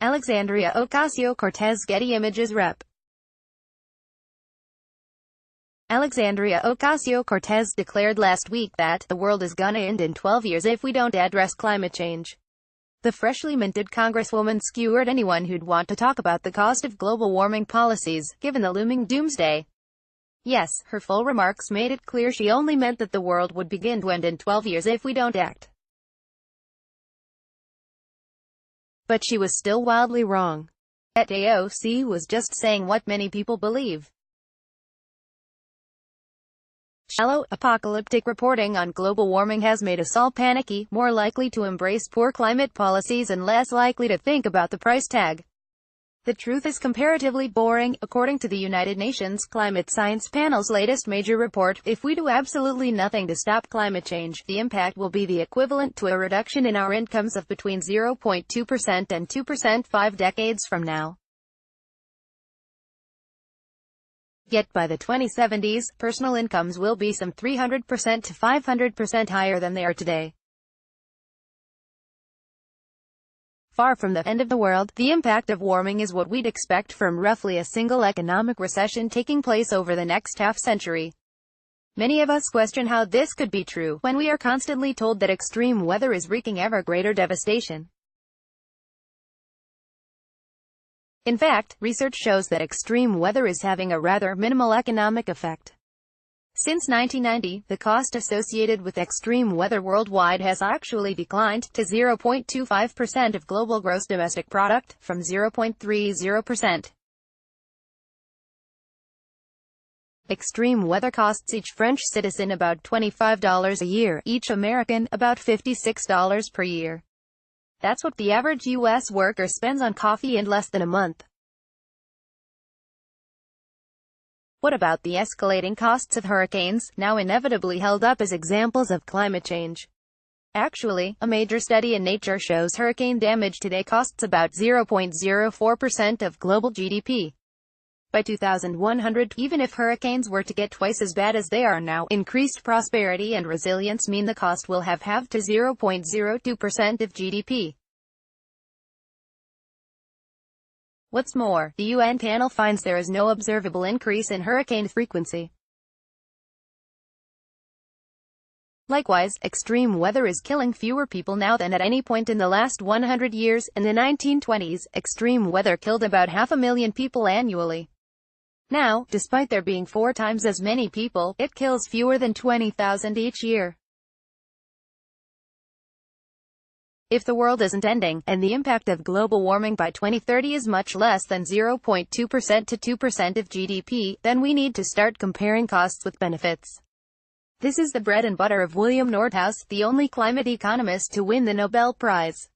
Alexandria Ocasio-Cortez Getty Images Rep. Alexandria Ocasio-Cortez declared last week that the world is gonna end in 12 years if we don't address climate change. The freshly minted congresswoman skewered anyone who'd want to talk about the cost of global warming policies, given the looming doomsday. Yes, her full remarks made it clear she only meant that the world would begin to end in 12 years if we don't act. But she was still wildly wrong. AOC was just saying what many people believe. Shallow, apocalyptic reporting on global warming has made us all panicky, more likely to embrace poor climate policies and less likely to think about the price tag. The truth is comparatively boring. According to the United Nations Climate Science Panel's latest major report, if we do absolutely nothing to stop climate change, the impact will be the equivalent to a reduction in our incomes of between 0.2% and 2% 5 decades from now. Yet by the 2070s, personal incomes will be some 300% to 500% higher than they are today. Far from the end of the world, the impact of warming is what we'd expect from roughly a single economic recession taking place over the next half-century. Many of us question how this could be true, when we are constantly told that extreme weather is wreaking ever greater devastation. In fact, research shows that extreme weather is having a rather minimal economic effect. Since 1990, the cost associated with extreme weather worldwide has actually declined to 0.25% of global gross domestic product, from 0.30%. Extreme weather costs each French citizen about $25 a year, each American about $56 per year. That's what the average U.S. worker spends on coffee in less than a month. What about the escalating costs of hurricanes, now inevitably held up as examples of climate change? Actually, a major study in Nature shows hurricane damage today costs about 0.04% of global GDP. By 2100, even if hurricanes were to get twice as bad as they are now, increased prosperity and resilience mean the cost will have halved to 0.02% of GDP. What's more, the UN panel finds there is no observable increase in hurricane frequency. Likewise, extreme weather is killing fewer people now than at any point in the last 100 years. In the 1920s, extreme weather killed about 500,000 people annually. Now, despite there being 4 times as many people, it kills fewer than 20,000 each year. If the world isn't ending, and the impact of global warming by 2030 is much less than 0.2% to 2% of GDP, then we need to start comparing costs with benefits. This is the bread and butter of William Nordhaus, the only climate economist to win the Nobel Prize.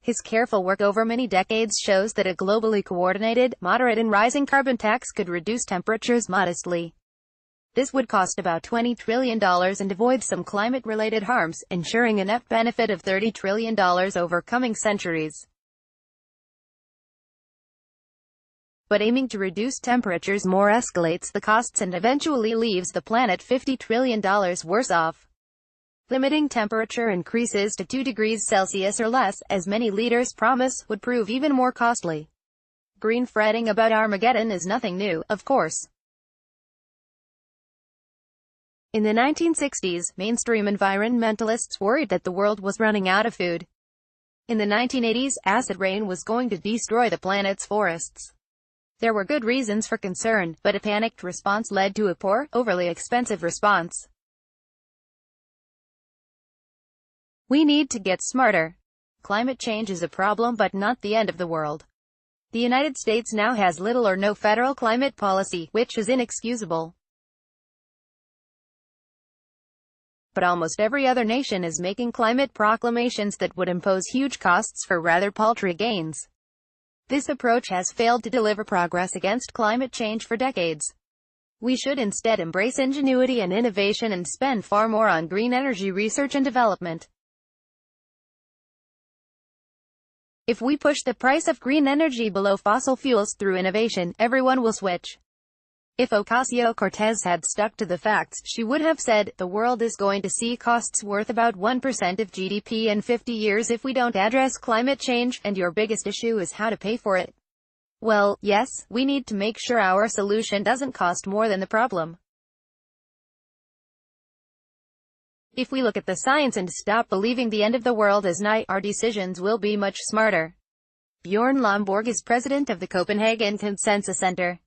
His careful work over many decades shows that a globally coordinated, moderate and rising carbon tax could reduce temperatures modestly. This would cost about $20 trillion and avoid some climate-related harms, ensuring a net benefit of $30 trillion over coming centuries. But aiming to reduce temperatures more escalates the costs and eventually leaves the planet $50 trillion worse off. Limiting temperature increases to 2 degrees Celsius or less, as many leaders promise, would prove even more costly. Green fretting about Armageddon is nothing new, of course. In the 1960s, mainstream environmentalists worried that the world was running out of food. In the 1980s, acid rain was going to destroy the planet's forests. There were good reasons for concern, but a panicked response led to a poor, overly expensive response. We need to get smarter. Climate change is a problem but not the end of the world. The United States now has little or no federal climate policy, which is inexcusable. But almost every other nation is making climate proclamations that would impose huge costs for rather paltry gains. This approach has failed to deliver progress against climate change for decades. We should instead embrace ingenuity and innovation and spend far more on green energy research and development. If we push the price of green energy below fossil fuels through innovation, everyone will switch. If Ocasio-Cortez had stuck to the facts, she would have said, the world is going to see costs worth about 1% of GDP in 50 years if we don't address climate change, and your biggest issue is how to pay for it. Well, yes, we need to make sure our solution doesn't cost more than the problem. If we look at the science and stop believing the end of the world is nigh, our decisions will be much smarter. Bjorn Lomborg is president of the Copenhagen Consensus Center.